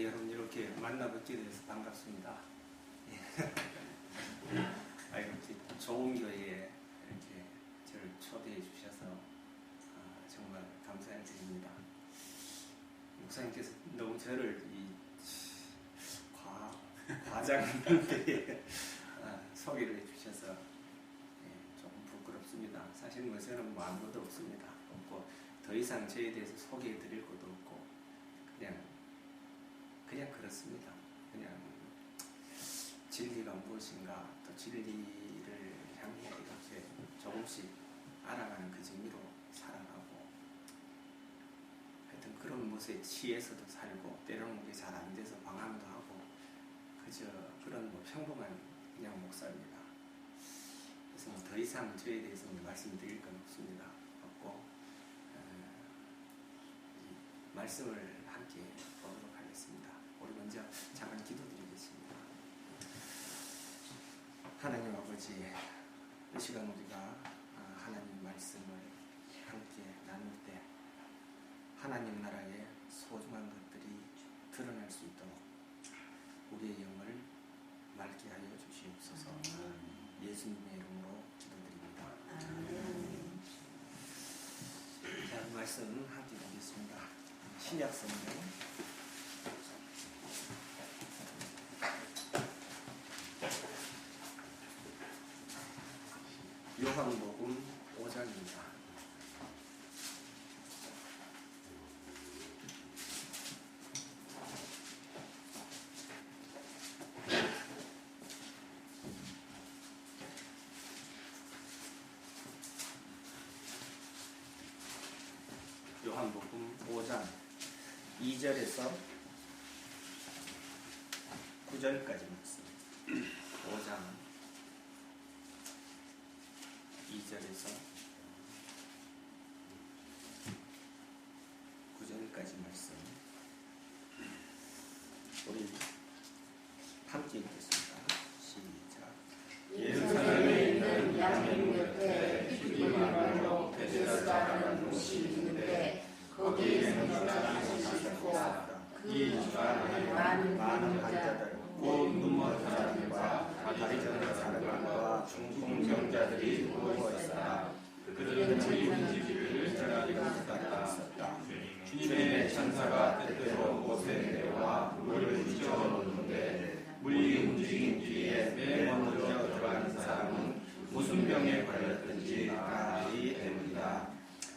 여러분 이렇게 만나뵙게 돼서 반갑습니다. 이렇게 좋은 교회에 이렇게 저를 초대해 주셔서 정말 감사드립니다. 목사님께서 너무 저를 과장되게 소개를 해주셔서 조금 부끄럽습니다. 사실 뭐 저는 뭐 아무것도 없습니다. 없고 더 이상 저에 대해서 소개해 드릴 것도 없고 그냥 그렇습니다. 그냥 진리가 무엇인가 또 진리를 향해 이렇게 조금씩 알아가는 그 재미로 살아가고 하여튼 그런 것에 취해서도 살고 때로는 그게 잘 안 돼서 방황도 하고 그저 그런 뭐 평범한 그냥 목사입니다. 그래서 뭐 더 이상 저에 대해서 말씀드릴 건 없습니다. 없고 이 말씀을 함께 보도록 하겠습니다. 우리 먼저 잠깐 기도드리겠습니다. 하나님 아버지, 이 시간 우리가 하나님 말씀을 함께 나눌 때 하나님 나라의 소중한 것들이 드러날 수 있도록 우리의 영을 맑게 하여 주시옵소서. 예수님의 이름으로 기도드립니다. 자, 말씀 함께 보겠습니다. 신약 성경 요한복음 5장입니다. 요한복음 5장 2절에서 9절까지 말씀. 5장 2절에서 9절까지 말씀. 우리 함께 읽겠습니다. 시작. 예루살렘에 있는 양문 옆에 피그마로 베데스다라는 곳이 있는데 거기에 선지자가 있었고 이 주간에 많은 환자들 곧 눈먼 사람들과 다리 저는 사람과 중풍병자들이 누워 있었다. 그들은 우리 움직이기를 전하기로 기다렸다. 주님의 천사가 때때로 못에 내려와 물을 휘저어놓는데 물이 움직인 뒤에 맨 먼저 들어가는 사람은 무슨 병에 걸렸든지 알기 때문이다.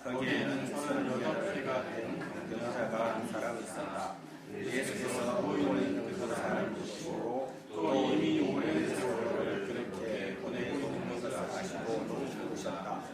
거기에는 38세가 된 병자가 한 사람이 있었다. 예수께서 보이고 있는 그 사람을 보시고 또 이미 오랜 세월을 그렇게 보내고 있는 것을 아시고 너무 좋으셨다.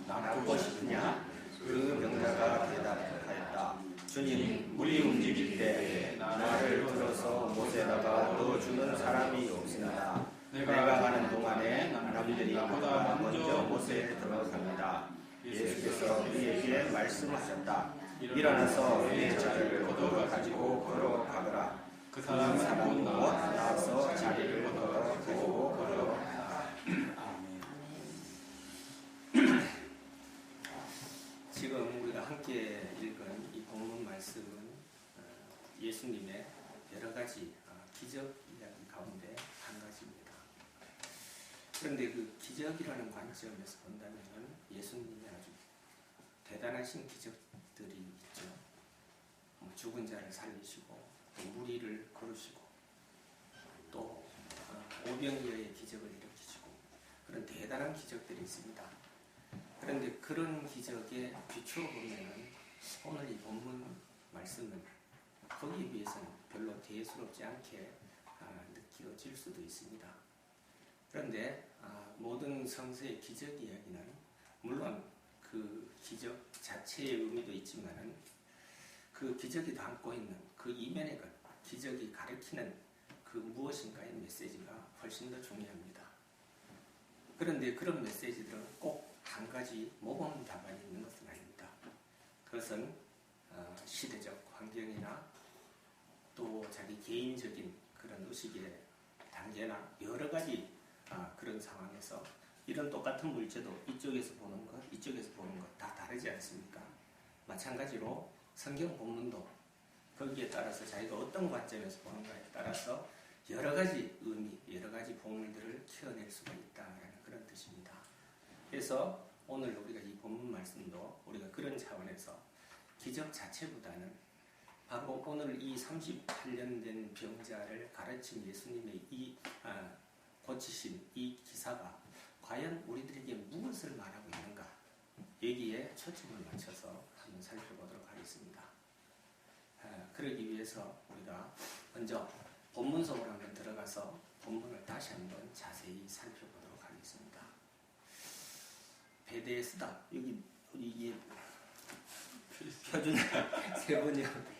낫고 싶으냐? 그 병자가 대답하였다. 주님, 물이 움직일 때 나를 들어서 못에다가 넣어주는 사람이 없습니다. 내가 가는 동안에 남들이 보다 먼저 못에 들어갑니다. 예수께서 그에게 말씀하셨다. 일어나서 내 자리를 걷어가지고 걸어가거라. 그 사람은 곧 나와서 자리를 걷어가지고 걸어갔다. 지금 우리가 함께 읽은 이 본문 말씀은 예수님의 여러 가지 기적 이야기 가운데 한 가지입니다. 그런데 그 기적이라는 관점에서 본다면 예수님의 아주 대단하신 기적들이 있죠. 죽은 자를 살리시고 무리를 걸으시고 또 오병이어의 기적을 일으키시고 그런 대단한 기적들이 있습니다. 그런데 그런 기적에 비추어 보면 오늘 이 본문 말씀은 거기에 비해서는 별로 대수롭지 않게 느껴질 수도 있습니다. 그런데 모든 성서의 기적 이야기는 물론 그 기적 자체의 의미도 있지만 그 기적이 담고 있는 그 이면의 것, 기적이 가리키는 그 무엇인가의 메시지가 훨씬 더 중요합니다. 그런데 그런 메시지들은 꼭 한 가지 모범 답안이 있는 것은 아닙니다. 그것은 시대적 환경이나 또 자기 개인적인 그런 의식의 단계나 여러 가지 그런 상황에서 이런 똑같은 물체도 이쪽에서 보는 것, 이쪽에서 보는 것 다 다르지 않습니까? 마찬가지로 성경 본문도 거기에 따라서 자기가 어떤 관점에서 보는가에 따라서 여러 가지 의미, 여러 가지 보물들을 키워낼 수가 있다라는 그런 뜻입니다. 그래서 오늘 우리가 이 본문 말씀도 우리가 그런 차원에서 기적 자체보다는 바로 오늘 이 38년 된 병자를 가르친 예수님의 고치신 이 기사가 과연 우리들에게 무엇을 말하고 있는가, 여기에 초점을 맞춰서 한번 살펴보도록 하겠습니다. 그러기 위해서 우리가 먼저 본문 속으로 한번 들어가서 본문을 다시 한번 자세히 살펴보도록 하겠습니다. 베데스다, 여기 이게 표준 세 번이요.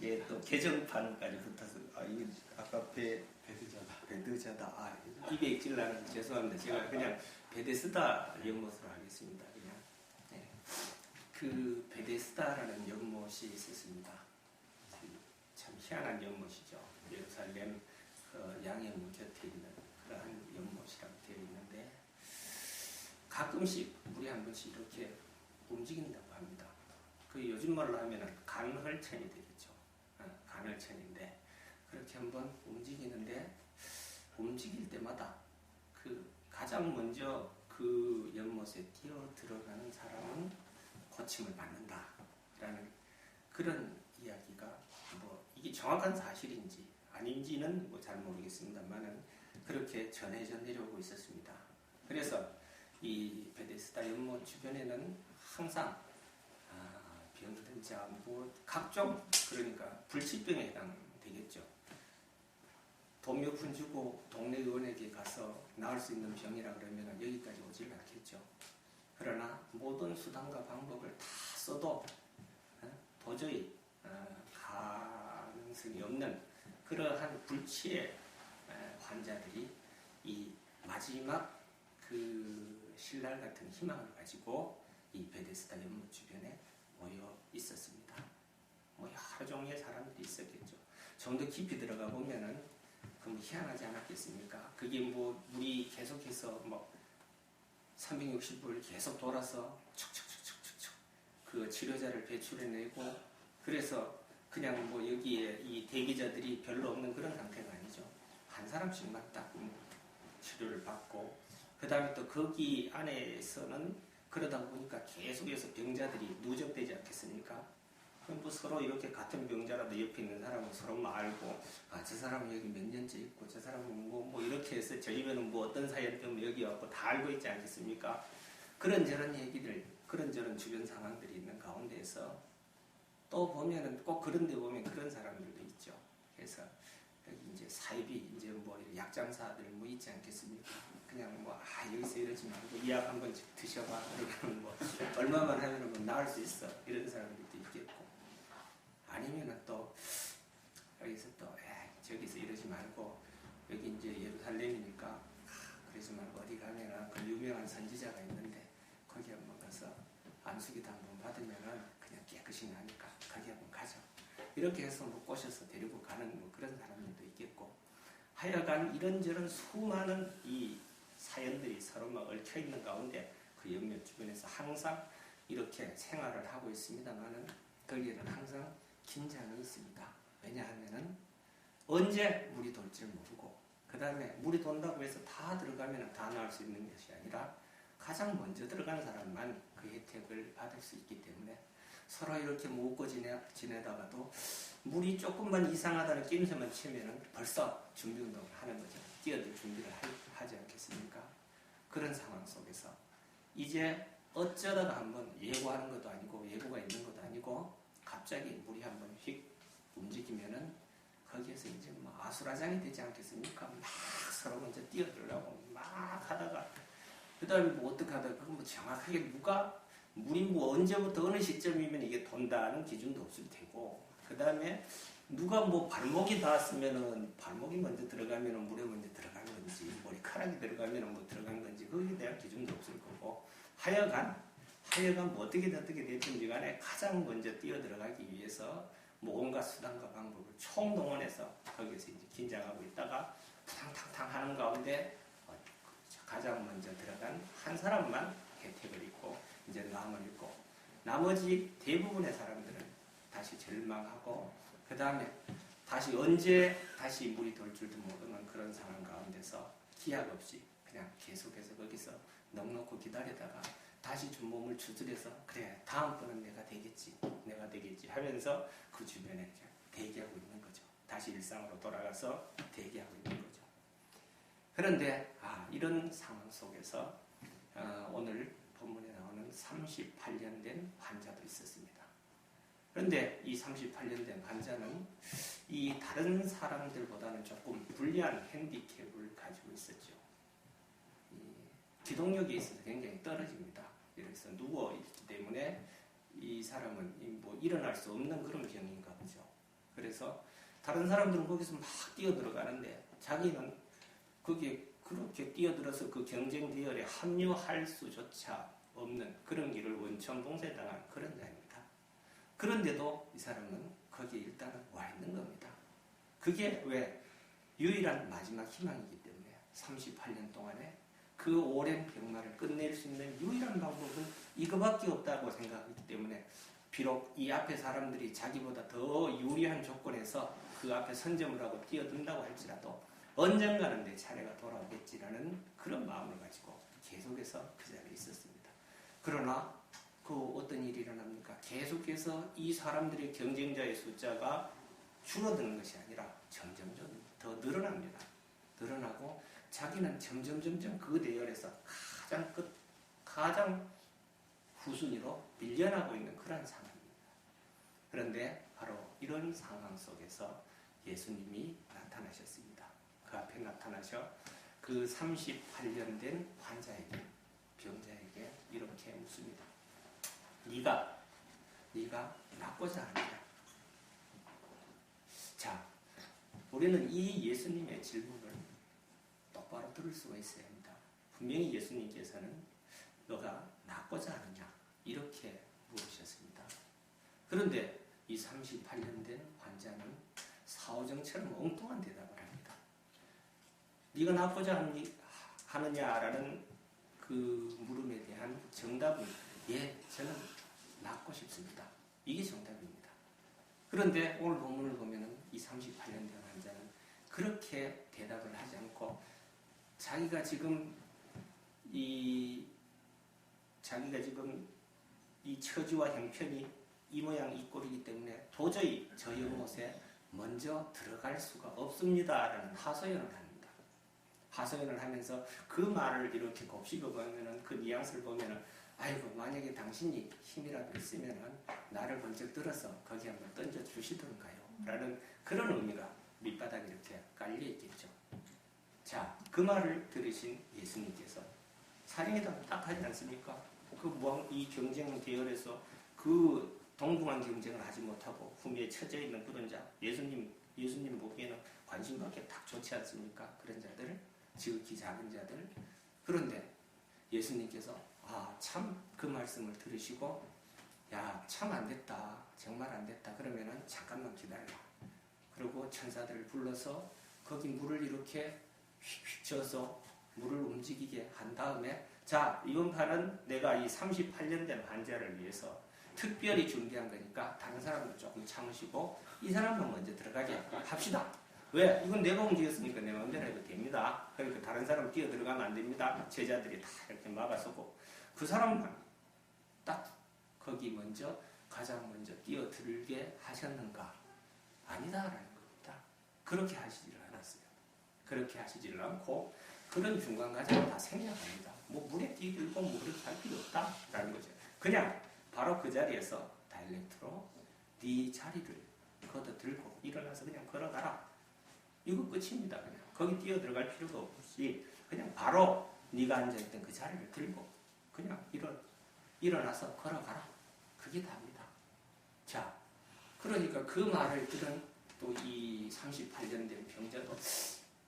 예, 또 개정판까지 붙어서 이게 아까 베드자다. 입에 익질라는 죄송합니다. 제가 그냥 베데스다 연못으로 하겠습니다. 그냥 그 베데스다라는 연못이 있었습니다. 참 희한한 연못이죠. 예루살렘 양해문 곁에 있는 그러한 연못이라고 되어 있는데 가끔씩 물이 한 번씩 이렇게 움직인다고 합니다. 그 요즘 말로 하면 간헐천이 되겠죠. 간헐천인데 그렇게 한번 움직이는데 움직일 때마다 그 가장 먼저 그 연못에 뛰어 들어가는 사람은 고침을 받는다라는 그런 이야기가 이게 정확한 사실인지 아닌지는 잘 모르겠습니다만은 그렇게 전해져 내려오고 있었습니다. 그래서 이 베데스다 연못 주변에는 항상 병든 자, 각종 그러니까 불치병에 해당되겠죠. 돈 몇 푼 주고 동네 의원에게 가서 나을 수 있는 병이라 그러면 여기까지 오질 않겠죠. 그러나 모든 수단과 방법을 다 써도 도저히 가능성이 없는 그러한 불치의 환자들이 이 마지막 그 신랄 같은 희망을 가지고 이 베데스다 연못 주변에 모여 있었습니다. 여러 종류의 사람들이 있었겠죠. 좀 더 깊이 들어가 보면은 희한하지 않았겠습니까? 그게 물이 계속해서 360도를 계속 돌아서 척척척척척 그 치료자를 배출해내고 그래서 그냥 여기에 이 대기자들이 별로 없는 그런 상태가 아니죠. 한 사람씩만 딱 치료를 받고 그 다음에 또 거기 안에서는 그러다 보니까 계속해서 병자들이 누적되지 않겠습니까? 그럼 서로 이렇게 같은 병자라도 옆에 있는 사람은 서로 알고 저 사람은 여기 몇 년째 있고 저 사람은 이렇게 해서 저 집에는 어떤 사연 때문에 여기 왔고 다 알고 있지 않겠습니까? 그런저런 얘기들, 그런저런 주변 상황들이 있는 가운데에서 또 보면은 꼭 그런 데 보면 그런 사람들도 있죠. 그래서 여기 이제 사이비 이제 약장사들 있지 않겠습니까? 그냥 여기서 이러지 말고 이 약 한번 드셔봐. 그러면 얼마만 하면 나을 수 있어. 이런 사람들도 있겠고. 아니면은 또 여기서 또 저기서 이러지 말고 여기 이제 예루살렘이니까 그러지 말고 어디 가면은 그 유명한 선지자가 있는데 거기 한번 가서 안수기도 한번 받으면은 그냥 깨끗이 나니까 거기 한번 가죠. 이렇게 해서 꼬셔서 데리고 가는 그런 사람들도 있겠고. 하여간 이런저런 수많은 이 사연들이 서로 얽혀 있는 가운데 그 연못 주변에서 항상 이렇게 생활을 하고 있습니다만은 거기에는 항상 긴장이 있습니다. 왜냐하면은 언제 물이 돌지를 모르고 그 다음에 물이 돈다고 해서 다 들어가면 다 나올 수 있는 것이 아니라 가장 먼저 들어가는 사람만 그 혜택을 받을 수 있기 때문에 서로 이렇게 묻고 지내다가도 물이 조금만 이상하다는 낌새만 치면은 벌써 준비 운동을 하는 거죠. 뛰어들 준비를 하지 않겠습니까? 그런 상황 속에서 이제 어쩌다가 한번 예고하는 것도 아니고 예고가 있는 것도 아니고 갑자기 물이 한번 휙 움직이면은 거기에서 이제 아수라장이 되지 않겠습니까? 막 서로 먼저 뛰어들려고 막 하다가 그 다음에 어떻게 하다가 정확하게 물이 언제부터 어느 시점이면 이게 돈다는 기준도 없을 테고 그 다음에 누가 발목이 닿았으면은 발목이 먼저 들어가면은 물에 먼저 들어간 건지 머리카락이 들어가면은 들어간 건지 거기에 대한 기준도 없을 거고 하여간 어떻게 됐든지 간에 가장 먼저 뛰어 들어가기 위해서 온갖 수단과 방법을 총동원해서 거기서 이제 긴장하고 있다가 탕탕탕 하는 가운데 가장 먼저 들어간 한 사람만 혜택을 입고 이제 남을 입고 나머지 대부분의 사람들은 다시 절망하고 그 다음에 다시 언제 다시 물이 돌 줄도 모르는 그런 상황 가운데서 기약 없이 그냥 계속해서 거기서 넉넉히 기다리다가 다시 좀 몸을 추스려서 그래 다음번은 내가 되겠지 하면서 그 주변에 이렇게 대기하고 있는 거죠. 다시 일상으로 돌아가서 대기하고 있는 거죠. 그런데 이런 상황 속에서 오늘 본문에 나오는 38년 된 환자도 있었습니다. 그런데 이 38년 된 환자는 이 다른 사람들보다는 조금 불리한 핸디캡을 가지고 있었죠. 기동력에 있어서 굉장히 떨어집니다. 그래서 누워있기 때문에 이 사람은 뭐 일어날 수 없는 그런 병인가 보죠. 그래서 다른 사람들은 거기서 막 뛰어들어가는데 자기는 거기에 그렇게 뛰어들어서 그 경쟁 대열에 합류할 수조차 없는 그런 길을 원천봉쇄당한 그런 자입니다. 그런데도 이 사람은 거기에 일단은 와 있는 겁니다. 그게 왜 유일한 마지막 희망이기 때문에 38년 동안에 그 오랜 병마를 끝낼 수 있는 유일한 방법은 이거밖에 없다고 생각하기 때문에 비록 이 앞에 사람들이 자기보다 더 유리한 조건에서 그 앞에 선점을 하고 뛰어든다고 할지라도 언젠가는 내 차례가 돌아오겠지라는 그런 마음을 가지고 계속해서 그 자리에 있었습니다. 그러나 그 어떤 일이 일어납니까? 계속해서 이 사람들의 경쟁자의 숫자가 줄어드는 것이 아니라 점점 더 늘어납니다. 늘어나고 자기는 점점 그 대열에서 가장 후순위로 밀려나고 있는 그런 상황입니다. 그런데 바로 이런 상황 속에서 예수님이 나타나셨습니다. 그 앞에 나타나셔 그 38년 된 환자에게, 병자에게 이렇게 묻습니다. 네가 낫고자 하느냐? 자, 우리는 이 예수님의 질문을 똑바로 들을 수가 있어야 합니다. 분명히 예수님께서는 너가 낫고자 하느냐? 이렇게 물으셨습니다. 그런데 이 38년 된 환자는 사오정처럼 엉뚱한 대답을 합니다. 네가 낫고자 하느냐라는 그 물음에 대한 정답은 예, 저는 낫고 싶습니다. 이게 정답입니다. 그런데 오늘 본문을 보면은 이 38년 된 환자는 그렇게 대답을 하지 않고 자기가 지금 이 처지와 형편이 이 모양 이 꼴이기 때문에 도저히 저 연못에 먼저 들어갈 수가 없습니다라는 하소연을 합니다. 하소연을 하면서 그 말을 이렇게 곱씹어 보면은 그 뉘앙스를 보면은 아이고 만약에 당신이 힘이라도 있으면은 나를 번쩍 들어서 거기 한번 던져 주시던가요? 라는 그런 의미가 밑바닥에 이렇게 깔려 있겠죠. 자, 그 말을 들으신 예수님께서 사령이다 딱 하지 않습니까? 이 경쟁 대열에서 그 동등한 경쟁을 하지 못하고 후미에 처져 있는 그런 자, 예수님 보기에는 관심 받기 딱 좋지 않습니까? 그런 자들, 지극히 작은 자들. 그런데 예수님께서 참 그 말씀을 들으시고 참 안 됐다, 정말 안 됐다. 그러면은 잠깐만 기다려. 그리고 천사들을 불러서 거기 물을 이렇게 휙휙 져서 물을 움직이게 한 다음에 자, 이번 판은 내가 이 38년 된 환자를 위해서 특별히 준비한 거니까 다른 사람들 조금 참으시고 이 사람만 먼저 들어가게 합시다. 왜? 이건 내가 움직였으니까 내 마음대로 해도 됩니다. 그러니까 다른 사람 뛰어 들어가면 안 됩니다. 제자들이 다 이렇게 막아서고 그 사람만 딱 거기 가장 먼저 뛰어들게 하셨는가? 아니다라는 겁니다. 그렇게 하시지를 않았어요. 그렇게 하시지를 않고 그런 중간 과정을 다 생략합니다. 물에 뛰어들고 그렇게 할 필요 없다라는 거죠. 그냥 바로 그 자리에서 다이렉트로 네 자리를 걷어들고 일어나서 그냥 걸어가라. 이거 끝입니다. 그냥 거기 뛰어들어갈 필요도 없이 그냥 바로 네가 앉아있던 그 자리를 들고 그냥 일어나서 걸어가라. 그게 답니다. 자, 그러니까 그 말을 들은 또 이 38년 된 병자도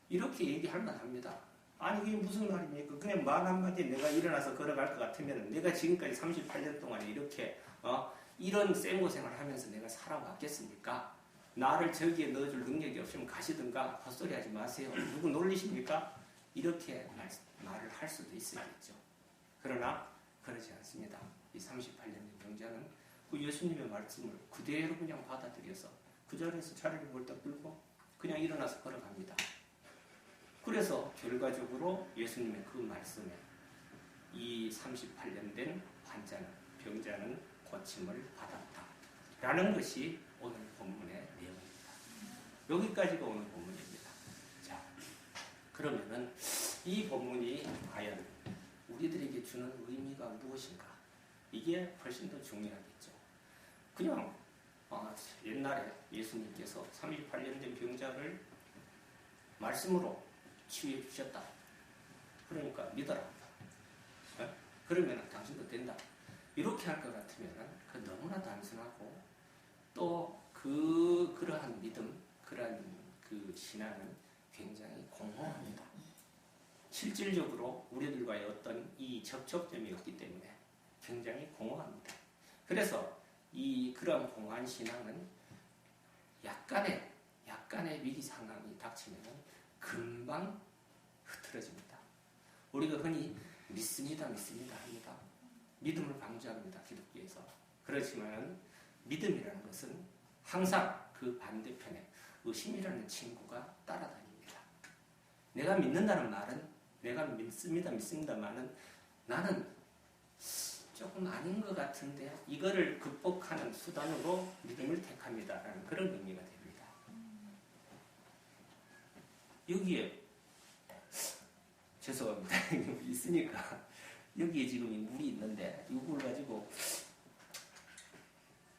이렇게 얘기할 만합니다. 아니 이게 무슨 말입니까? 그냥 말 한마디에 내가 일어나서 걸어갈 것 같으면 내가 지금까지 38년 동안에 이렇게 이런 쌩고생을 하면서 내가 살아왔겠습니까? 나를 저기에 넣어줄 능력이 없으면 가시든가 헛소리 하지 마세요. 누구 놀리십니까? 이렇게 말을 할 수도 있었겠죠. 그러나 그러지 않습니다. 이 38년 된 병자는 그 예수님의 말씀을 그대로 그냥 받아들여서 그 자리에서 자리를 벌떡 들고 그냥 일어나서 걸어갑니다. 그래서 결과적으로 예수님의 그 말씀에 이 38년 된 환자는, 병자는 고침을 받았다 라는 것이 오늘 본문의 내용입니다. 여기까지가 오늘 본문입니다. 자, 그러면은 이 본문이 과연 우리들에게 주는 의미가 무엇인가? 이게 훨씬 더 중요하겠죠. 그냥 옛날에 예수님께서 38년 된 병자를 말씀으로 치유해 주셨다. 그러니까 믿어라. 그러면 당신도 된다. 이렇게 할 것 같으면 그 너무나 단순하고 또 그러한 믿음, 그러한 그 신앙은 굉장히 공허합니다. 실질적으로 우리들과의 어떤 이 접촉점이 없기 때문에 굉장히 공허합니다. 그래서 그런 공허한 신앙은 약간의 위기 상황이 닥치면 금방 흐트러집니다. 우리가 흔히 믿습니다 합니다. 믿음을 강조합니다, 기독교에서. 그렇지만 믿음이라는 것은 항상 그 반대편에 의심이라는 친구가 따라다닙니다. 내가 믿는다는 말은, 내가 믿습니다만은 나는 조금 아닌 것 같은데 이거를 극복하는 수단으로 믿음을 택합니다라는 그런 의미가 됩니다. 여기에 죄송합니다. 있으니까 여기에 지금 이 물이 있는데 이걸 가지고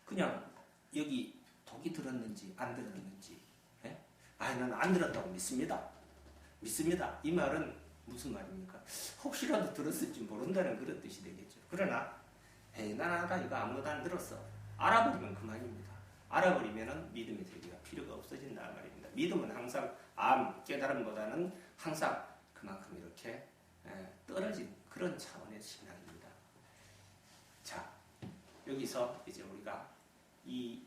그냥 여기 독이 들었는지 안 들었는지, 나는 안 들었다고 믿습니다. 이 말은 무슨 말입니까? 혹시라도 들었을지 모른다는 그런 뜻이 되겠죠. 그러나 난 알아, 이거 아무도 안 들었어. 알아버리면 그만입니다. 알아버리면 믿음의 세계가 필요가 없어진다 말입니다. 믿음은 항상 깨달음보다는 항상 그만큼 이렇게 떨어진 그런 차원의 신앙입니다. 자, 여기서 이제 우리가 이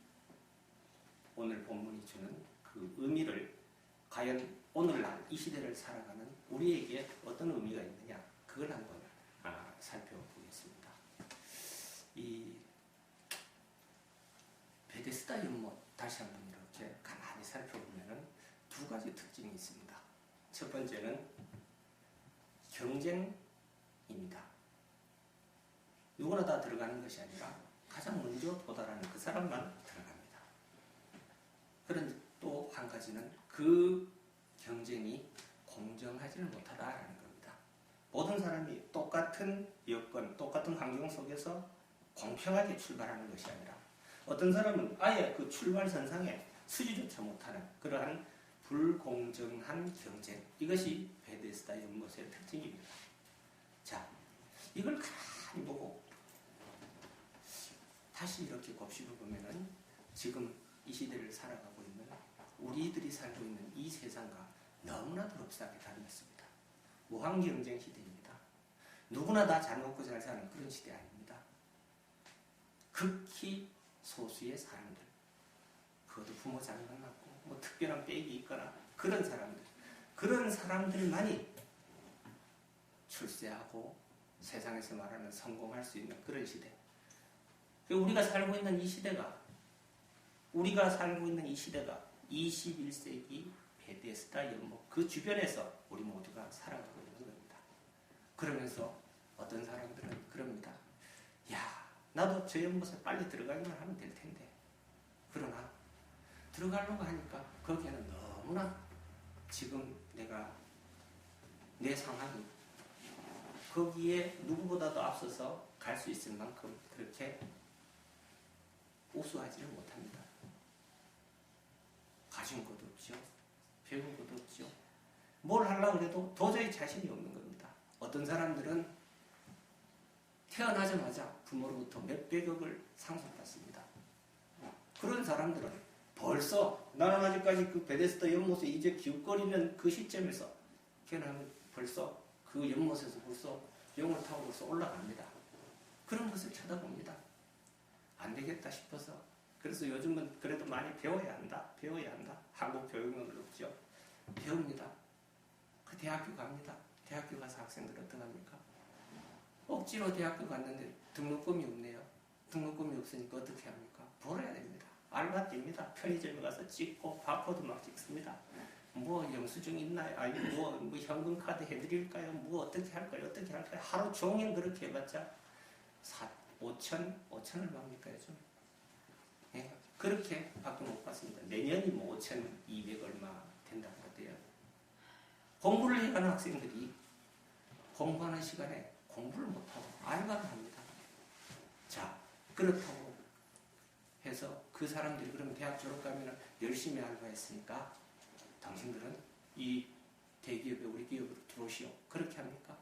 오늘 본문이 주는 그 의미를 과연 오늘날 이 시대를 살아가는 우리에게 어떤 의미가 있느냐, 그걸 한번 살펴보겠습니다. 이 베데스다 연못 다시 한번 이렇게 가만히 살펴보면 두 가지 특징이 있습니다. 첫 번째는 경쟁입니다. 누구나 다 들어가는 것이 아니라 가장 먼저 도달하는 그 사람만 들어갑니다. 그런데 또 한 가지는 그 경쟁이 공정하지는 못하다라는 겁니다. 모든 사람이 똑같은 여건, 똑같은 환경 속에서 공평하게 출발하는 것이 아니라 어떤 사람은 아예 그 출발선상에 서지조차 못하는 그러한 불공정한 경쟁, 이것이 베데스다 연못의 특징입니다. 자, 이걸 가만히 보고 다시 이렇게 곱씹어보면은 지금 이 시대를 살아가고 있는 우리들이 살고 있는 이 세상과 너무나도 흡사하게 닮았습니다. 무한경쟁 시대입니다. 누구나 다 잘 먹고 잘 사는 그런 시대 아닙니다. 극히 소수의 사람들, 그것도 부모 잘 만났고 뭐 특별한 빼기 있거나 그런 사람들만이 출세하고 세상에서 말하는 성공할 수 있는 그런 시대. 우리가 살고 있는 이 시대가 21세기 베데스다 연못 그 주변에서 우리 모두가 살아가고 있는 겁니다. 그러면서 어떤 사람들은 그럽니다. 야, 나도 저 연못에 빨리 들어가기만 하면 될 텐데. 그러나 들어가려고 하니까 거기에는 너무나 지금 내 상황이 거기에 누구보다도 앞서서 갈 수 있을 만큼 그렇게 우수하지를 못합니다. 가진 것도 없죠. 배운 것도 없죠. 뭘 하려고 해도 도저히 자신이 없는 겁니다. 어떤 사람들은 태어나자마자 부모로부터 몇백억을 상속받습니다. 그런 사람들은 벌써 나는 아직까지 그 베데스다 연못에 이제 기웃거리는 그 시점에서 걔는 벌써 그 연못에서 벌써 용을 타고 벌써 올라갑니다. 그런 것을 쳐다봅니다. 안 되겠다 싶어서. 그래서 요즘은 그래도 많이 배워야 한다. 한국 교육은 그렇죠. 배웁니다. 그 대학교 갑니다. 대학교 가서 학생들 어떡합니까? 억지로 대학교 갔는데 등록금이 없네요. 등록금이 없으니까 어떻게 합니까? 벌어야 됩니다. 알바 뜁니다. 편의점에 가서 찍고 바코드 막 찍습니다. 뭐 영수증 있나요? 아니 뭐 현금 카드 해드릴까요? 뭐 어떻게 할까요? 하루 종일 그렇게 해봤자 5천 얼마입니까 요즘? 예, 그렇게 밖에 못 받습니다. 내년이 뭐 5,200 얼마 된다고 하대요. 공부를 해야 하는 학생들이 공부하는 시간에 공부를 못하고 알바를 합니다. 자, 그렇다고 해서 그 사람들이 그럼 대학 졸업하면 열심히 알바했으니까 당신들은 이 대기업에 우리 기업으로 들어오시오. 그렇게 합니까?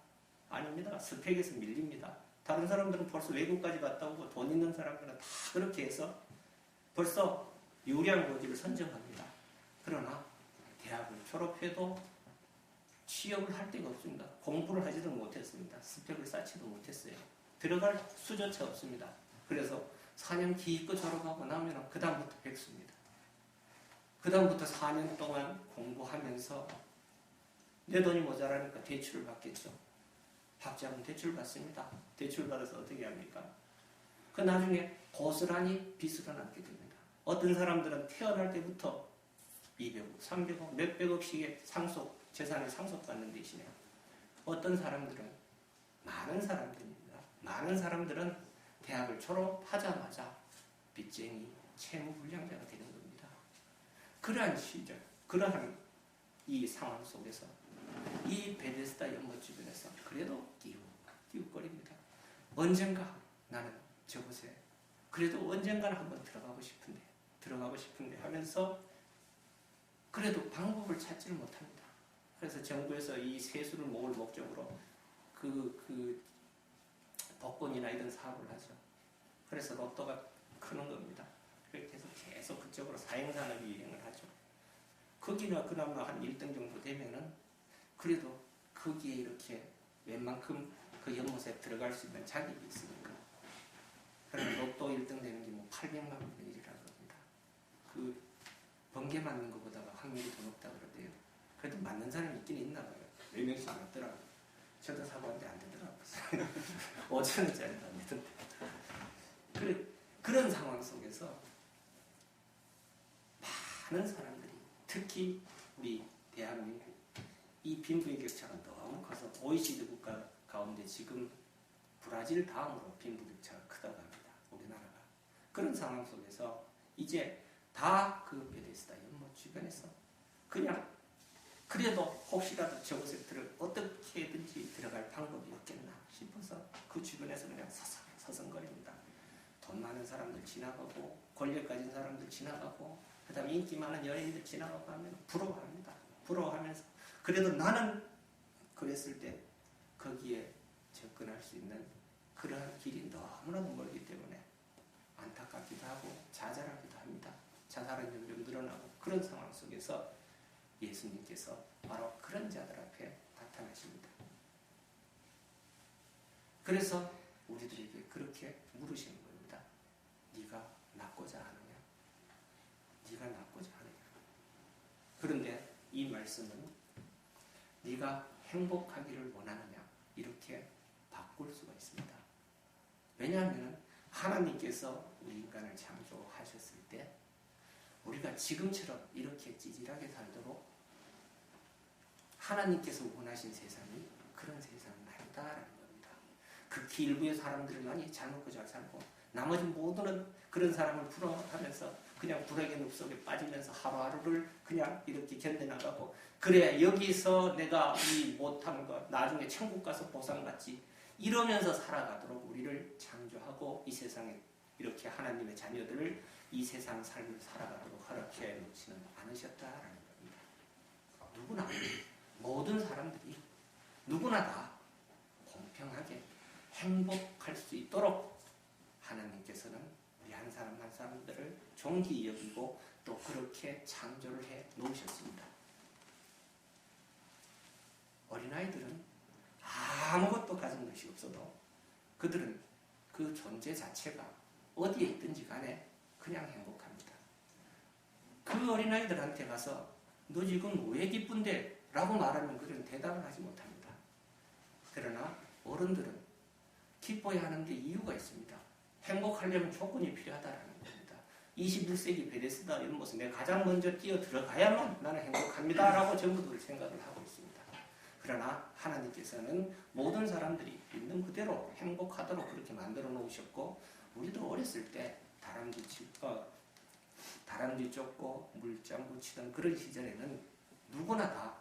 아닙니다. 스펙에서 밀립니다. 다른 사람들은 벌써 외국까지 갔다 오고 돈 있는 사람들은 다 그렇게 해서 벌써 유리한 고지를 선정합니다. 그러나 대학을 졸업해도 취업을 할 데가 없습니다. 공부를 하지도 못했습니다. 스펙을 쌓지도 못했어요. 들어갈 수조차 없습니다. 그래서 4년 기껏 졸업하고 나면 그 다음부터 백수입니다. 그 다음부터 4년 동안 공부하면서 내 돈이 모자라니까 대출을 받겠죠. 학자는 대출 받습니다. 대출 받아서 어떻게 합니까? 그 나중에 고스란히 빚으로 남게 됩니다. 어떤 사람들은 태어날 때부터 200억, 300억, 몇백억씩의 재산을 상속받는 대신에 어떤 사람들은 많은 사람들은 대학을 졸업하자마자 빚쟁이, 채무불량자가 되는 겁니다. 그러한 시절, 그러한 이 상황 속에서 이 베데스다 연못 주변에서 그래도 끼웃거립니다. 언젠가 나는 저곳에 그래도 언젠가는 한번 들어가고 싶은데 하면서 그래도 방법을 찾지를 못합니다. 그래서 정부에서 이 세수를 모을 목적으로 그 복권이나 이런 사업을 하죠. 그래서 로또가 크는 겁니다. 그렇게 해서 계속 그쪽으로 사행산업이 유행을 하죠. 거기나 그나마 한 1등 정도 되면은 그래도 거기에 이렇게 웬만큼 그 연못에 들어갈 수 있는 자격이 있으니까. 그럼 로또 1등 되는 게 뭐 800만 원 일이라고 합니다. 그 번개 맞는 것보다가 확률이 더 높다고 그러대요. 그래도 맞는 사람이 있긴 있나 봐요. 몇 명씩 맞더라고요. 저도 사고한데 안 되더라고요. 5천원짜리도 안 되던데. 그런 상황 속에서 많은 사람들이 특히 우리 대한민국 이 빈부의 격차가 너무 커서 OECD 국가 가운데 지금 브라질 다음으로 빈부격차가 크다고 합니다. 우리나라가. 그런 상황 속에서 이제 다 그 베데스다 연못 주변에서 그냥 그래도 혹시라도 저곳에 어떻게든지 들어갈 방법이 없겠나 싶어서 그 주변에서 그냥 서성거립니다. 돈 많은 사람들 지나가고 권력 가진 사람들 지나가고 그 다음에 인기 많은 연예인들 지나가고 하면 부러워합니다. 부러워하면서 그래도 나는 그랬을 때 거기에 접근할 수 있는 그러한 길이 너무나도 멀기 때문에 안타깝기도 하고 자잘하기도 합니다. 자살은 점점 늘어나고 그런 상황 속에서 예수님께서 바로 그런 자들 앞에 나타나십니다. 그래서 우리들에게 그렇게 물으시는 겁니다. 네가 낫고자 하느냐? 네가 낫고자 하느냐? 그런데 이 말씀은 네가 행복하기를 원하느냐? 이렇게 바꿀 수가 있습니다. 왜냐하면 하나님께서 우리 인간을 창조하셨을 때 우리가 지금처럼 이렇게 찌질하게 살도록 하나님께서 원하신 세상이 그런 세상은 아니다라는 겁니다. 극히 일부의 사람들만이 잘 먹고 잘 살고 나머지 모두는 그런 사람을 부러워하면서 그냥 불행의 늪속에 빠지면서 하루하루를 그냥 이렇게 견뎌나가고 그래 여기서 내가 이 못한 것 나중에 천국 가서 보상받지 이러면서 살아가도록 우리를 창조하고 이 세상에 이렇게 하나님의 자녀들을 이 세상 삶을 살아가도록 허락해 놓지는 않으셨다라는 겁니다. 누구나 모든 사람들이 누구나 다 공평하게 행복할 수 있도록 하나님께서는 우리 한 사람 한 사람들을 존귀 여기고 또 그렇게 창조를 해 놓으셨습니다. 어린아이들은 아무것도 가진 것이 없어도 그들은 그 존재 자체가 어디에 있든지 간에 그냥 행복합니다. 그 어린아이들한테 가서 너 지금 왜 기쁜데? 라고 말하면 그들은 대답을 하지 못합니다. 그러나 어른들은 기뻐야 하는 데 이유가 있습니다. 행복하려면 조건이 필요하다는 겁니다. 21세기 베데스다 연못에 내가 가장 먼저 뛰어 들어가야만 나는 행복합니다라고 전부들 생각을 하고 있습니다. 그러나 하나님께서는 모든 사람들이 있는 그대로 행복하도록 그렇게 만들어 놓으셨고, 우리도 어렸을 때 다람쥐 쫓고 물장구 치던 그런 시절에는 누구나 다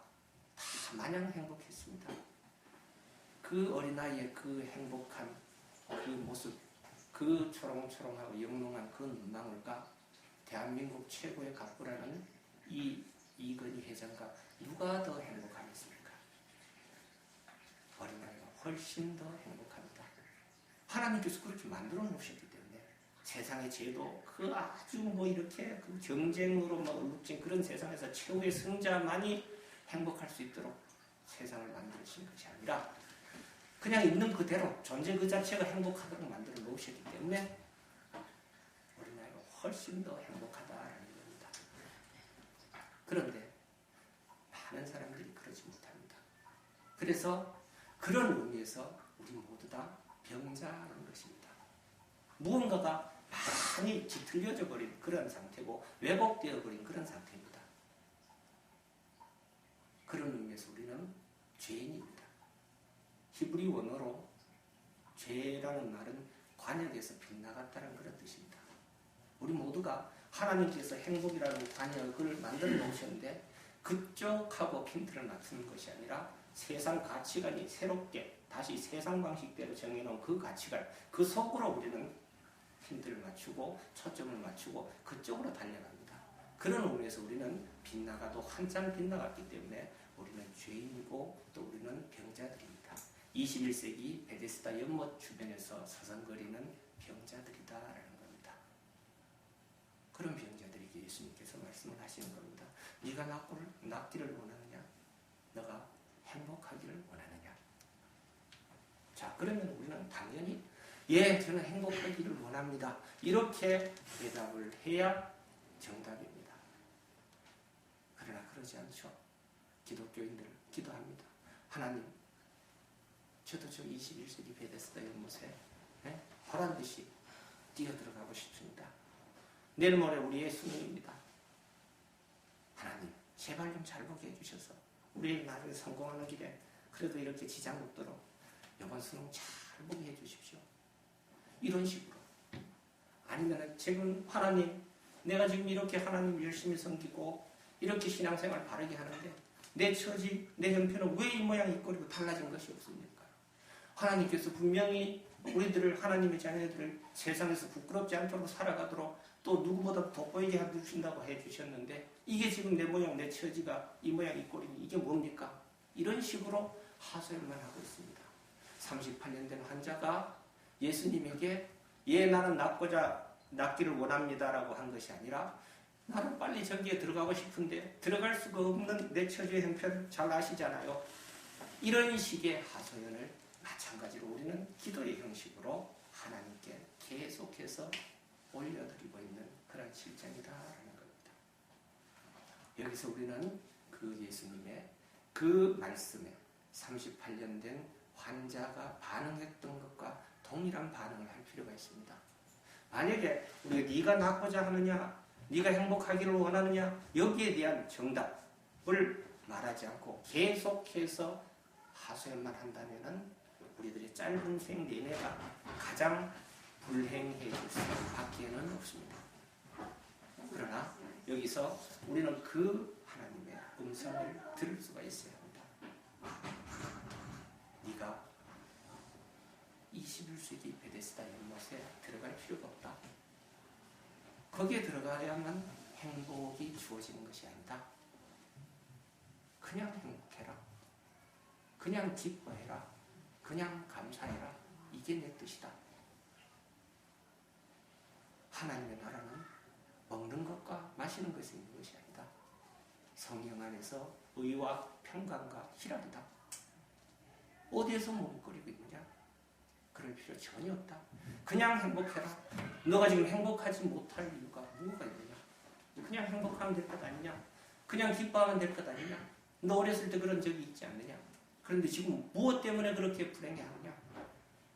마냥 행복했습니다. 그 어린아이의 그 행복한 그 모습, 그 초롱초롱하고 영롱한 그 눈망울과 대한민국 최고의 가꾸라는 이 이건희 회장과 누가 더 행복하겠습니까? 어린아이가 훨씬 더 행복합니다. 하나님께서 그렇게 만들어 놓으셨기 때문에 세상의 제도, 그 아주 이렇게 그 경쟁으로 얼룩진 그런 세상에서 최후의 승자만이 행복할 수 있도록 세상을 만드신 것이 아니라 그냥 있는 그대로 존재 그 자체가 행복하도록 만들어 놓으셨기 때문에 어린아이가 훨씬 더 행복하다라는 겁니다. 그런데 많은 사람들이 그러지 못합니다. 그래서 그런 의미에서 우리 모두 다 병자인 것입니다. 무언가가 많이 뒤틀려져 버린 그런 상태고 왜곡되어 버린 그런 상태입니다. 그런 의미에서 우리는 죄인입니다. 히브리 원어로 죄라는 말은 관역에서 빗나갔다는 그런 뜻입니다. 우리 모두가 하나님께서 행복이라는 관역을 만들어 놓으셨는데 그쪽하고 핀트를 맞추는 것이 아니라 세상 가치관이 새롭게 다시 세상 방식대로 정해놓은 그 가치관, 그 속으로 우리는 핀트를 맞추고 초점을 맞추고 그쪽으로 달려갑니다. 그런 의미에서 우리는 빗나가도 한참 빗나갔기 때문에 우리는 죄인이고 또 우리는 병자들입니다. 21세기 베데스다 연못 주변에서 서성거리는 병자들이다라는 겁니다. 그런 병자들에게 예수님께서 말씀을 하시는 겁니다. 네가 낫기를 원하느냐? 너가 행복하기를 원하느냐? 자, 그러면 우리는 당연히 예, 저는 행복하기를 원합니다. 이렇게 대답을 해야 정답입니다. 그러나 그러지 않죠. 기독교인들 기도합니다. 하나님, 저도 저 21세기 베데스다 연못에 보란듯이 뛰어들어가고 싶습니다. 내일 모레 우리 예수님입니다. 하나님, 제발 좀 잘 보게 해주셔서 우리 나중에 성공하는 길에 그래도 이렇게 지장 없도록 이번 수능 잘 보게 해주십시오. 이런 식으로. 아니면 지금 하나님, 내가 지금 이렇게 하나님 열심히 섬기고 이렇게 신앙생활 바르게 하는데 내 처지, 내 형편은 왜 이 모양 이 꼴이고 달라진 것이 없습니까? 하나님께서 분명히 우리들을, 하나님의 자녀들을 세상에서 부끄럽지 않도록 살아가도록 또 누구보다 돋보이게 해주신다고 해주셨는데 이게 지금 내 모양, 내 처지가 이 모양 이 꼴이니 이게 뭡니까? 이런 식으로 하소연만 하고 있습니다. 38년 된 환자가 예수님에게 예, 나는 낫기를 원합니다라고 한 것이 아니라 나는 빨리 전기에 들어가고 싶은데 들어갈 수가 없는 내 처지의 형편 잘 아시잖아요. 이런 식의 하소연을 마찬가지로 우리는 기도의 형식으로 하나님께 계속해서 올려드리고 있는 그런 실정이다라는 겁니다. 여기서 우리는 그 예수님의 그 말씀에 38년 된 환자가 반응했던 것과 동일한 반응을 할 필요가 있습니다. 만약에 우리가 네가 낫고자 하느냐, 네가 행복하기를 원하느냐, 여기에 대한 정답을 말하지 않고 계속해서 하소연만 한다면은 우리들의 짧은 생 내내가 가장 불행해질 수밖에는 없습니다. 그러나 여기서 우리는 그 하나님의 음성을 들을 수가 있어야 합니다. 네가 21세기 베데스다 연못에 들어갈 필요가 없다. 거기에 들어가야만 행복이 주어지는 것이 아니다. 그냥 행복해라. 그냥 기뻐해라. 그냥 감사해라. 이게 내 뜻이다. 하나님의 나라는 먹는 것과 마시는 것이 있는 것이 아니다. 성령 안에서 의와 평강과 희락이다. 어디에서 머뭇거리고 있느냐? 그럴 필요 전혀 없다. 그냥 행복해라. 너가 지금 행복하지 못할 이유가 뭐가 있느냐? 그냥 행복하면 될 것 아니냐? 그냥 기뻐하면 될 것 아니냐? 너 어렸을 때 그런 적이 있지 않느냐? 그런데 지금 무엇 때문에 그렇게 불행해하느냐?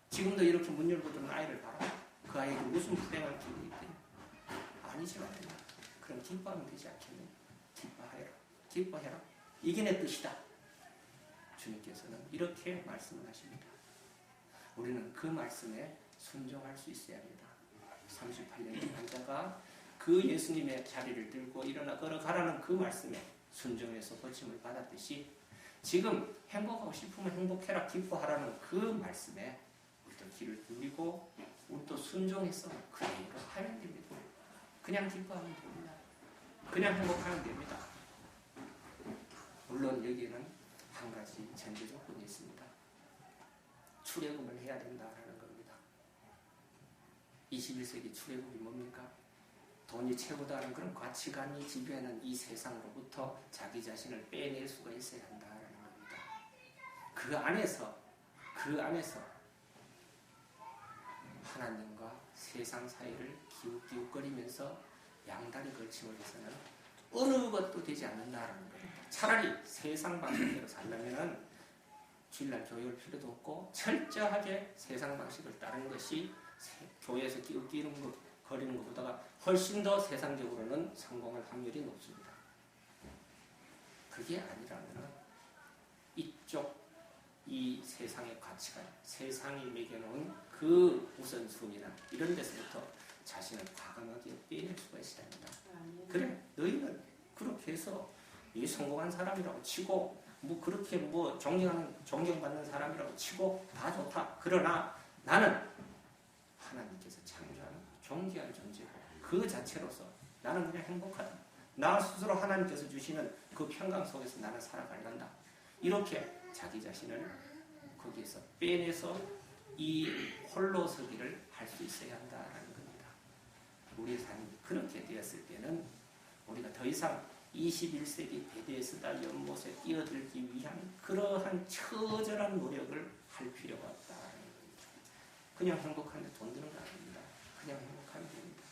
지금도 이렇게 문 열고 들어온 아이를 봐라. 그 아이에게 무슨 불행한 기분이 있더냐? 많이 지어야 된다. 그럼 기뻐하면 되지 않겠느냐? 기뻐하여라. 기뻐해라. 이게 내 뜻이다. 주님께서는 이렇게 말씀을 하십니다. 우리는 그 말씀에 순종할 수 있어야 합니다. 38년 환자가 그 예수님의 자리를 들고 일어나 걸어가라는 그 말씀에 순종해서 고침을 받았듯이 지금 행복하고 싶으면 행복해라 기뻐하라는 그 말씀에 우리도 귀를 기울이고 우리도 순종해서 그대로 하면 됩니다. 그냥 기뻐하면 됩니다. 그냥 행복하면 됩니다. 물론 여기에는 한 가지 전제 조건이 있습니다. 출애굽을 해야 된다라는 겁니다. 21세기 출애굽이 뭡니까? 돈이 최고다는 그런 가치관이 지배하는 이 세상으로부터 자기 자신을 빼낼 수가 있어야 한다라는 겁니다. 그 안에서 하나님과 세상 사이를 기웃기웃거리면서 양다리 걸침을 해서는 어느 것도 되지 않는다라는 겁니다. 차라리 세상 방식대로 살려면은 주일날 교회 올 필요도 없고 철저하게 세상 방식을 따르는 것이 교회에서 기웃기웃거리는 것보다가 훨씬 더 세상적으로는 성공할 확률이 높습니다. 그게 아니라면 이 세상의 가치관, 세상이 매겨놓은 그 우선순위나 이런 데서부터 자신을 과감하게 빼낼 수가 있어야 합니다. 그래, 너희는 그렇게 해서 이 성공한 사람이라고 치고 뭐 그렇게 뭐 존경받는 사람이라고 치고 다 좋다. 그러나 나는 하나님께서 창조하는 존귀한 존재고 그 자체로서 나는 그냥 행복하다. 나 스스로 하나님께서 주시는 그 평강 속에서 나는 살아갈란다. 이렇게 자기 자신을 거기에서 빼내서 이 홀로 서기를 할 수 있어야 한다라는 겁니다. 우리의 삶이 그렇게 되었을 때는 우리가 더 이상 21세기 베데스다 연못에 뛰어들기 위한 그러한 처절한 노력을 할 필요가 없다라는 겁니다. 그냥 행복한데 돈 드는 거 아닙니다. 그냥 행복하면 됩니다.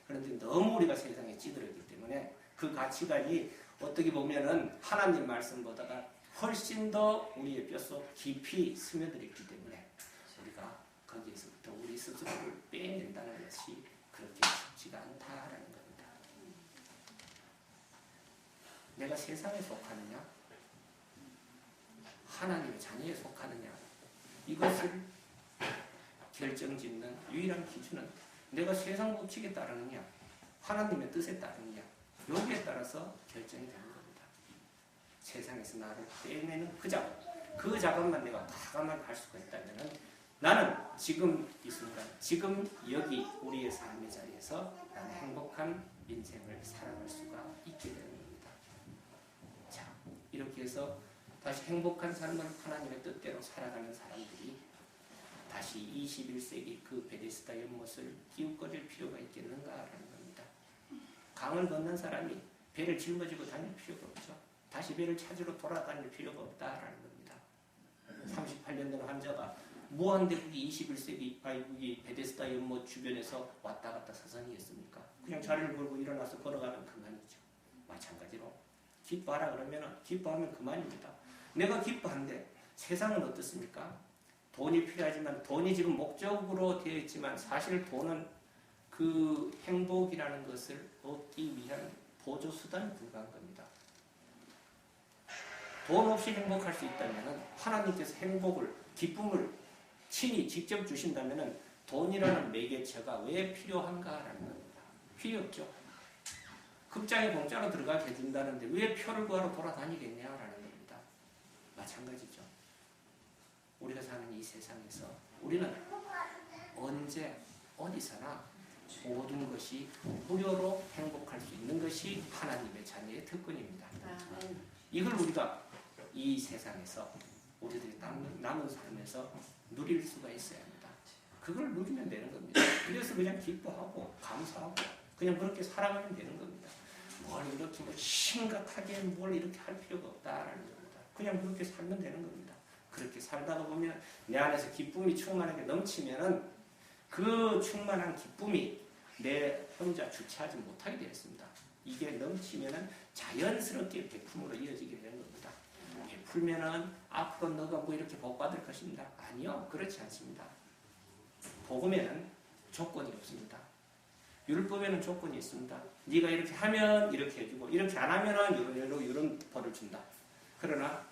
그런데 너무 우리가 세상에 찌들었기 때문에 그 가치관이 어떻게 보면은 하나님 말씀보다가 훨씬 더 우리의 뼛속 깊이 스며들었기 때문에 우리가 거기에서부터 우리 스스로를 빼낸다는 것이 그렇게 쉽지가 않다라는 겁니다. 내가 세상에 속하느냐 하나님의 자녀에 속하느냐 이것을 결정짓는 유일한 기준은 내가 세상 법칙에 따르느냐 하나님의 뜻에 따르느냐 여기에 따라서 결정이 되는 겁니다. 세상에서 나를 빼내는 그 작업만 내가 과감하게 할 수가 있다면 나는 지금 이 순간 지금 여기 우리의 삶의 자리에서 나는 행복한 인생을 살아갈 수가 있게 되는 겁니다. 자, 이렇게 해서 다시 행복한 삶을 하나님의 뜻대로 살아가는 사람들이 다시 21세기 그 베데스다 연못을 기웃거릴 필요가 있겠는가라는 겁니다. 강을 건넌 사람이 배를 짊어지고 다닐 필요가 없죠. 다시 배를 찾으러 돌아다닐 필요가 없다라는 겁니다. 38년 된 환자가 무한대국이 21세기 이 베데스다 연못 주변에서 왔다 갔다 사선이었습니까? 그냥 자리를 걸고 일어나서 걸어가면 그만이죠. 마찬가지로 기뻐하라 그러면 기뻐하면 그만입니다. 내가 기뻐한데 세상은 어떻습니까? 돈이 필요하지만 돈이 지금 목적으로 되어 있지만 사실 돈은 그 행복이라는 것을 얻기 위한 보조수단에 불과한 겁니다. 돈 없이 행복할 수 있다면 하나님께서 행복을, 기쁨을 친히 직접 주신다면 돈이라는 매개체가 왜 필요한가라는 겁니다. 필요 없죠. 극장에 공짜로 들어가게 해준다는데 왜 표를 구하러 돌아다니겠냐라는 겁니다. 마찬가지죠. 우리가 사는 이 세상에서 우리는 언제 어디서나 모든 것이 무료로 행복할 수 있는 것이 하나님의 자녀의 특권입니다. 이걸 우리가 이 세상에서 우리들이 남은 삶에서 누릴 수가 있어야 합니다. 그걸 누리면 되는 겁니다. 그래서 그냥 기뻐하고 감사하고 그냥 그렇게 살아가면 되는 겁니다. 뭘 이렇게 심각하게 뭘 이렇게 할 필요가 없다라는 겁니다. 그냥 그렇게 살면 되는 겁니다. 그렇게 살다가 보면 내 안에서 기쁨이 충만하게 넘치면은 그 충만한 기쁨이 내 혼자 주체하지 못하게 되었습니다. 이게 넘치면은 자연스럽게 베품으로 이어지게 되는 겁니다. 베풀면은 앞으로 너가 뭐 이렇게 복 받을 것입니다. 아니요, 그렇지 않습니다. 복음에는 조건이 없습니다. 율법에는 조건이 있습니다. 네가 이렇게 하면 이렇게 해주고 이렇게 안 하면은 이런 벌을 준다. 그러나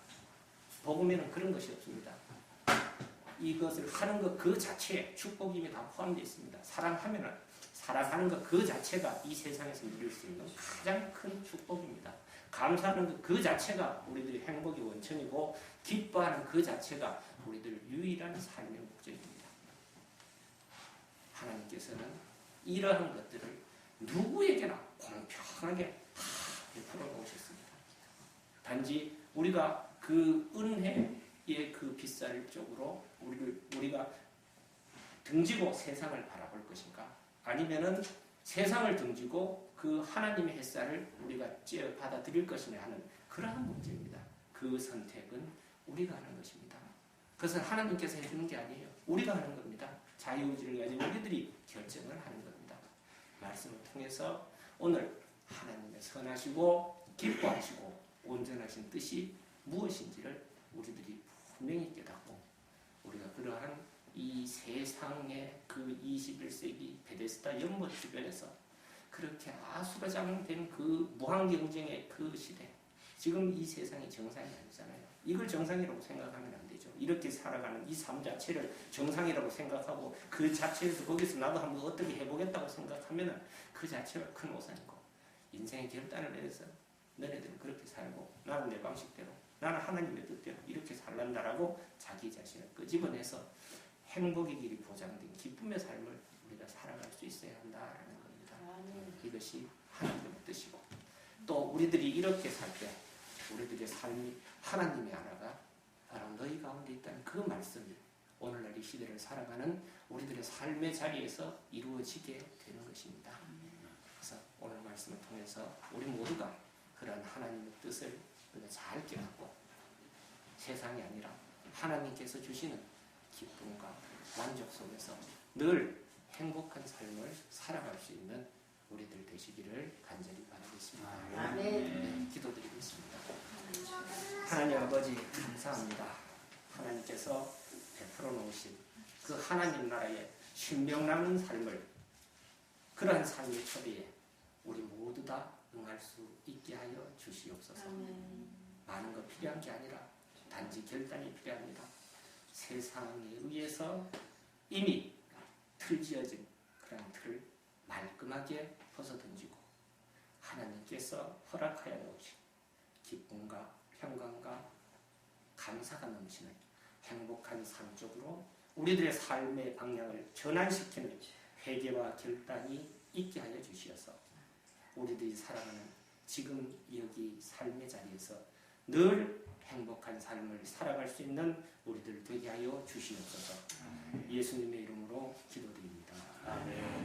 복음에는 그런 것이 없습니다. 이것을 하는 것 그 자체에 축복이 이미 다 포함되어 있습니다. 사랑하면은 사랑하는 것 그 자체가 이 세상에서 누릴 수 있는 가장 큰 축복입니다. 감사하는 것 그 자체가 우리들의 행복의 원천이고 기뻐하는 그 자체가 우리들 유일한 삶의 목적입니다. 하나님께서는 이러한 것들을 누구에게나 공평하게 다 베풀어 놓으셨습니다. 단지 우리가 그 은혜의 그 빗살 쪽으로 우리가 등지고 세상을 바라볼 것인가? 아니면은 세상을 등지고 그 하나님의 햇살을 우리가 받아들일 것이냐 하는 그러한 문제입니다. 그 선택은 우리가 하는 것입니다. 그것은 하나님께서 해주는 게 아니에요. 우리가 하는 겁니다. 자유의지를 가지고 우리들이 결정을 하는 겁니다. 말씀을 통해서 오늘 하나님의 선하시고 기뻐하시고 온전하신 뜻이 무엇인지를 우리들이 분명히 깨닫고 우리가 그러한 이 세상의 그 21세기 베데스다 연못 주변에서 그렇게 아수라장된 그 무한경쟁의 그 시대, 지금 이 세상이 정상이 아니잖아요. 이걸 정상이라고 생각하면 안 되죠. 이렇게 살아가는 이 삶 자체를 정상이라고 생각하고 그 자체에서 거기서 나도 한번 어떻게 해보겠다고 생각하면 그 자체가 큰 오산이고 인생의 결단을 내려서 너네들은 그렇게 살고 나는 내 방식대로 나는 하나님의 뜻대로 이렇게 살란다라고 자기 자신을 끄집어내서 행복의 길이 보장된 기쁨의 삶을 우리가 살아갈 수 있어야 한다라는 겁니다. 이것이 하나님의 뜻이고 또 우리들이 이렇게 살 때 우리들의 삶이 하나님의 나라가 바로 너희 가운데 있다는 그 말씀이 오늘날 이 시대를 살아가는 우리들의 삶의 자리에서 이루어지게 되는 것입니다. 그래서 오늘 말씀을 통해서 우리 모두가 그런 하나님의 뜻을 잘 깨닫고 세상이 아니라 하나님께서 주시는 기쁨과 만족 속에서 늘 행복한 삶을 살아갈 수 있는 우리들 되시기를 간절히 바라겠습니다. 네, 기도드리겠습니다. 하나님 아버지 감사합니다. 하나님께서 베풀어 놓으신 그 하나님 나라의 신명나는 삶을 그러한 삶의 초대에 우리 모두 다 응할 수 있게 하여 주시옵소서. 많은 것 필요한 게 아니라 단지 결단이 필요합니다. 세상에 의해서 이미 틀지어진 그런 틀을 말끔하게 벗어던지고 하나님께서 허락하여 놓으신 기쁨과 평강과 감사가 넘치는 행복한 삶 쪽으로 우리들의 삶의 방향을 전환시키는 회개와 결단이 있게 하여 주시어서 우리들이 살아가는 지금 여기 삶의 자리에서 늘 행복한 삶을 살아갈 수 있는 우리들 되게 하여 주시옵소서. 예수님의 이름으로 기도드립니다. 아멘.